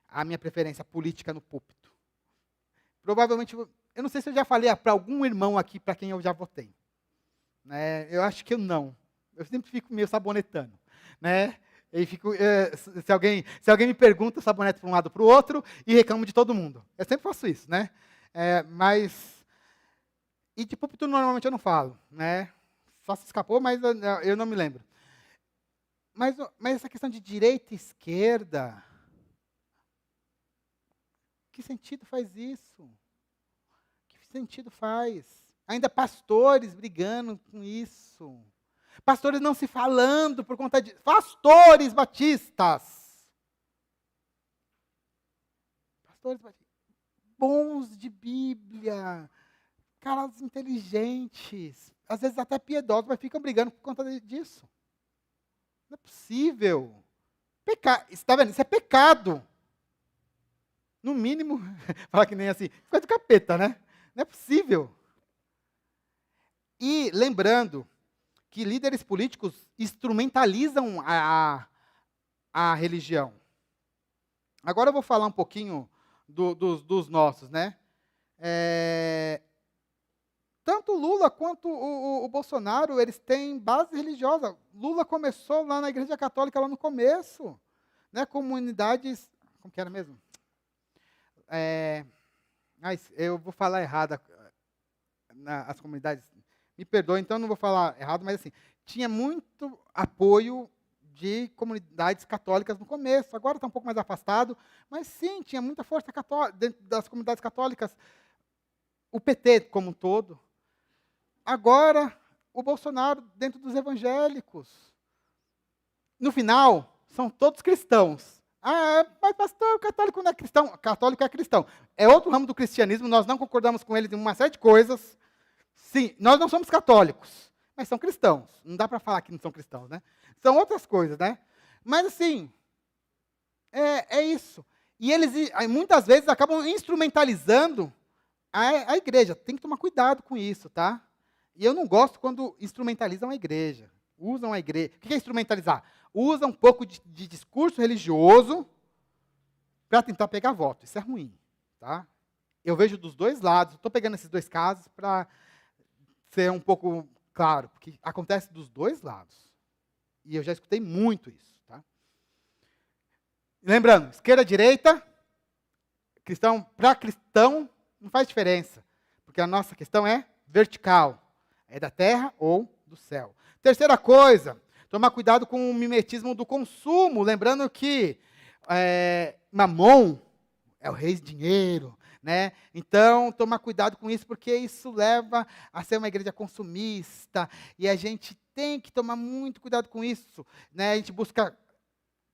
A minha preferência política no púlpito. Provavelmente, eu não sei se eu já falei para algum irmão aqui para quem eu já votei. Né? Eu acho que eu não. Eu sempre fico meio sabonetando, né? E fico, se alguém me pergunta, eu saboneto para um lado para o outro e reclamo de todo mundo. Eu sempre faço isso, né? E de púlpito normalmente eu não falo, né? Só se escapou, mas eu não me lembro. Mas essa questão de direita e esquerda, que sentido faz isso? Que sentido faz? Ainda pastores brigando com isso. Pastores não se falando por conta de... Pastores batistas. Pastores batistas. Bons de Bíblia. Caras inteligentes. Às vezes até piedosos, mas ficam brigando por conta disso. Não é possível. Está vendo? Isso é pecado. No mínimo, falar que nem assim, coisa do capeta, né? Não é possível. E lembrando que líderes políticos instrumentalizam a religião. Agora eu vou falar um pouquinho dos nossos, né? Tanto o Lula quanto o Bolsonaro, eles têm base religiosa. Lula começou lá na Igreja Católica, lá no começo. Né? Comunidades... Como que era mesmo? Eu vou falar errado. As comunidades... Me perdoe, então não vou falar errado, mas assim, tinha muito apoio de comunidades católicas no começo. Agora está um pouco mais afastado, mas sim, tinha muita força católica dentro das comunidades católicas. O PT como um todo. Agora, o Bolsonaro dentro dos evangélicos. No final, são todos cristãos. Mas pastor, o católico não é cristão. Católico é cristão. É outro ramo do cristianismo, nós não concordamos com ele em uma série de coisas. Sim, nós não somos católicos, mas são cristãos. Não dá para falar que não são cristãos, né? São outras coisas, né? Mas assim, é isso. E eles muitas vezes acabam instrumentalizando a igreja. Tem que tomar cuidado com isso, tá? E eu não gosto quando instrumentalizam a igreja. Usam a igreja. O que é instrumentalizar? Usam um pouco de discurso religioso para tentar pegar voto. Isso é ruim, tá? Eu vejo dos dois lados. Estou pegando esses dois casos para ser um pouco claro, porque acontece dos dois lados. E eu já escutei muito isso. Tá? Lembrando, esquerda, direita, para cristão não faz diferença, porque a nossa questão é vertical, é da terra ou do céu. Terceira coisa, tomar cuidado com o mimetismo do consumo, lembrando que Mamon é o rei do dinheiro, né? Então, tomar cuidado com isso, porque isso leva a ser uma igreja consumista, e a gente tem que tomar muito cuidado com isso, né? A gente busca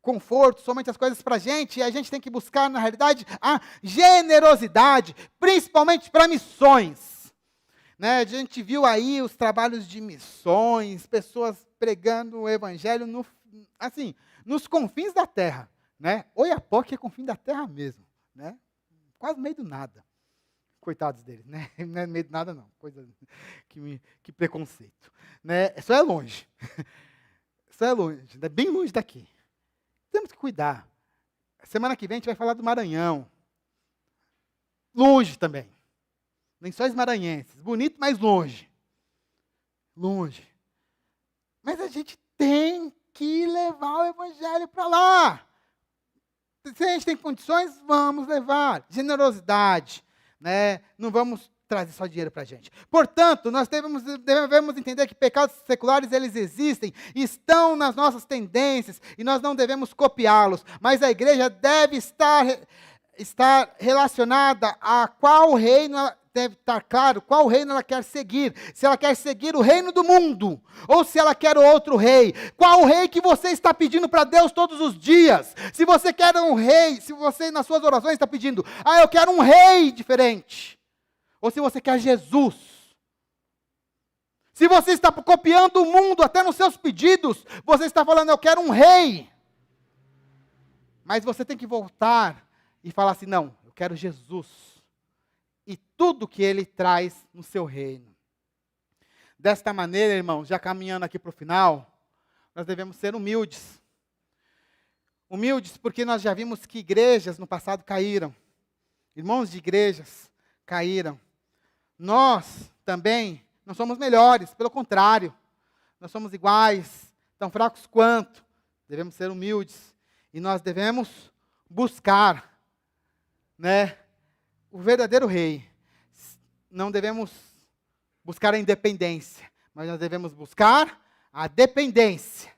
conforto, somente as coisas para a gente, e a gente tem que buscar, na realidade, a generosidade, principalmente para missões. Né? A gente viu aí os trabalhos de missões, pessoas pregando o evangelho nos confins da terra. Né? Oiapoque é confim da terra mesmo. Né? Quase no meio do nada. Coitados deles, né? Não é no meio do nada, não. Coisa que preconceito. Né? Isso é longe. Isso é longe, é bem longe daqui. Temos que cuidar. Semana que vem a gente vai falar do Maranhão. Longe também. Lençóis Maranhenses. Bonito, mas longe. Longe. Mas a gente tem que levar o evangelho para lá. Se a gente tem condições, vamos levar. Generosidade. Né? Não vamos trazer só dinheiro para a gente. Portanto, nós devemos entender que pecados seculares, eles existem, estão nas nossas tendências, e nós não devemos copiá-los, mas a igreja deve estar relacionada a qual reino, deve estar claro qual reino ela quer seguir, se ela quer seguir o reino do mundo, ou se ela quer outro rei, qual o rei que você está pedindo para Deus todos os dias, se você quer um rei, se você nas suas orações está pedindo, eu quero um rei diferente, ou se você quer Jesus. Se você está copiando o mundo até nos seus pedidos, você está falando, eu quero um rei. Mas você tem que voltar e falar assim, não, eu quero Jesus. E tudo que Ele traz no seu reino. Desta maneira, irmãos, já caminhando aqui para o final, nós devemos ser humildes. Humildes porque nós já vimos que igrejas no passado caíram. Irmãos de igrejas caíram. Nós também não somos melhores, pelo contrário, nós somos iguais, tão fracos quanto. Devemos ser humildes e nós devemos buscar, né, o verdadeiro rei. Não devemos buscar a independência, mas nós devemos buscar a dependência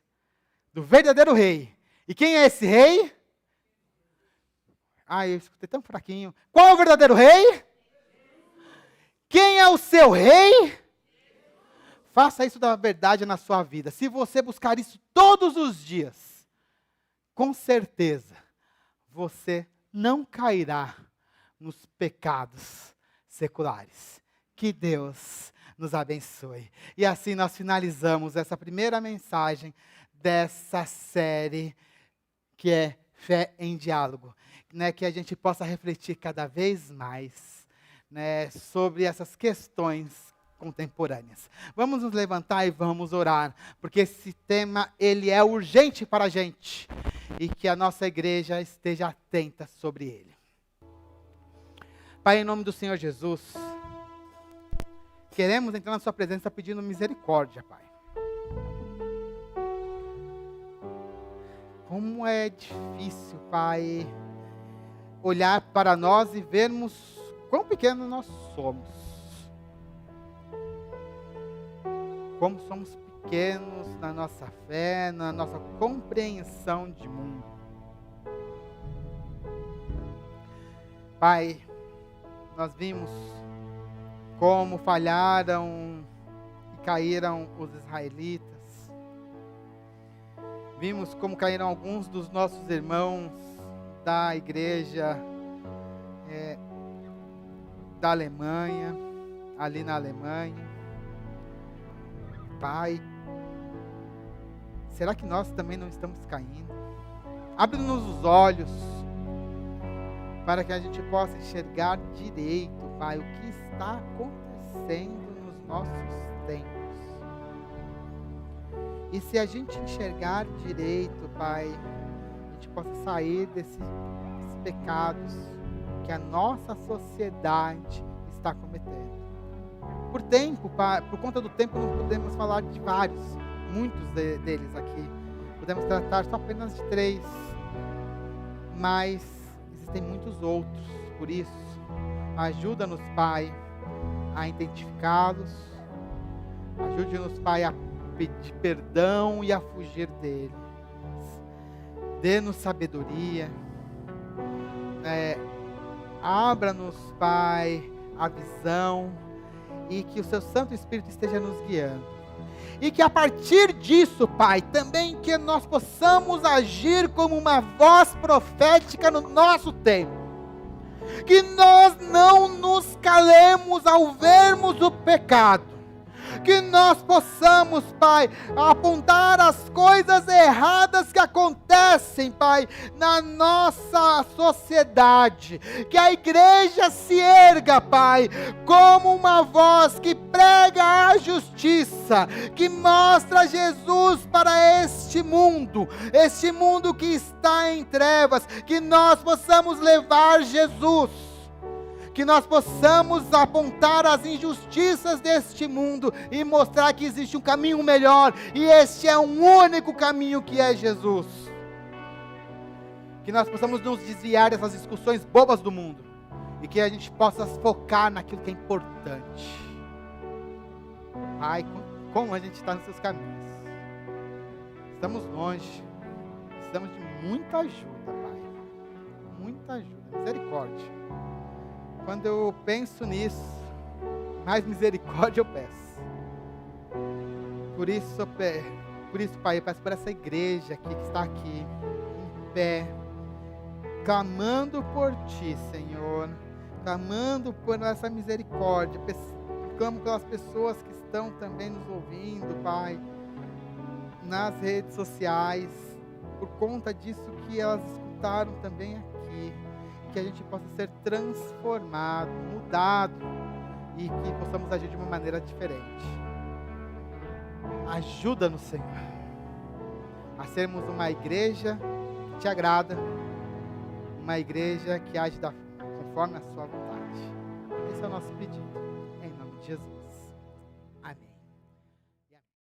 do verdadeiro rei. E quem é esse rei? Eu escutei tão fraquinho. Qual é o verdadeiro rei? Quem é o seu rei? Faça isso da verdade na sua vida. Se você buscar isso todos os dias, com certeza, você não cairá nos pecados seculares. Que Deus nos abençoe. E assim nós finalizamos essa primeira mensagem dessa série que é Fé em Diálogo. Né, que a gente possa refletir cada vez mais, né, sobre essas questões contemporâneas. Vamos nos levantar e vamos orar, porque esse tema ele é urgente para a gente e que a nossa igreja esteja atenta sobre ele. Pai, em nome do Senhor Jesus, queremos entrar na sua presença pedindo misericórdia, Pai. Como é difícil, Pai, olhar para nós e vermos quão pequenos nós somos. Como somos pequenos na nossa fé, na nossa compreensão de mundo. Pai, nós vimos como falharam e caíram os israelitas. Vimos como caíram alguns dos nossos irmãos da igreja da Alemanha, ali na Alemanha. Pai, será que nós também não estamos caindo? Abre-nos os olhos para que a gente possa enxergar direito, Pai, o que está acontecendo nos nossos tempos. E se a gente enxergar direito, Pai, a gente possa sair desses pecados que a nossa sociedade está cometendo. Por conta do tempo, não podemos falar de muitos deles aqui. Podemos tratar só apenas de 3. Mas existem muitos outros. Por isso, ajuda-nos, Pai, a identificá-los. Ajude-nos, Pai, a pedir perdão e a fugir deles. Dê-nos sabedoria. Abra-nos, Pai, a visão. E que o seu Santo Espírito esteja nos guiando. E que a partir disso, Pai, também que nós possamos agir como uma voz profética no nosso tempo. Que nós não nos calemos ao vermos o pecado. Que nós possamos, Pai, apontar as coisas erradas que acontecem, Pai, na nossa sociedade. Que a igreja se erga, Pai, como uma voz que prega a justiça, que mostra Jesus para este mundo que está em trevas. Que nós possamos levar Jesus. Que nós possamos apontar as injustiças deste mundo e mostrar que existe um caminho melhor, e este é um único caminho, que é Jesus. Que nós possamos nos desviar dessas discussões bobas do mundo, e que a gente possa focar naquilo que é importante. Pai, como a gente está nos seus caminhos. Estamos longe, precisamos de muita ajuda, Pai. Muita ajuda, misericórdia. Quando eu penso nisso, mais misericórdia eu peço. Por isso, Pai, eu peço por essa igreja aqui, que está aqui, em pé, clamando por Ti, Senhor, clamando por essa misericórdia, clamo pelas pessoas que estão também nos ouvindo, Pai, nas redes sociais, por conta disso que elas escutaram também aqui. Que a gente possa ser transformado, mudado, e que possamos agir de uma maneira diferente. Ajuda-nos, Senhor, a sermos uma igreja que Te agrada, uma igreja que age conforme a Sua vontade. Esse é o nosso pedido, em nome de Jesus.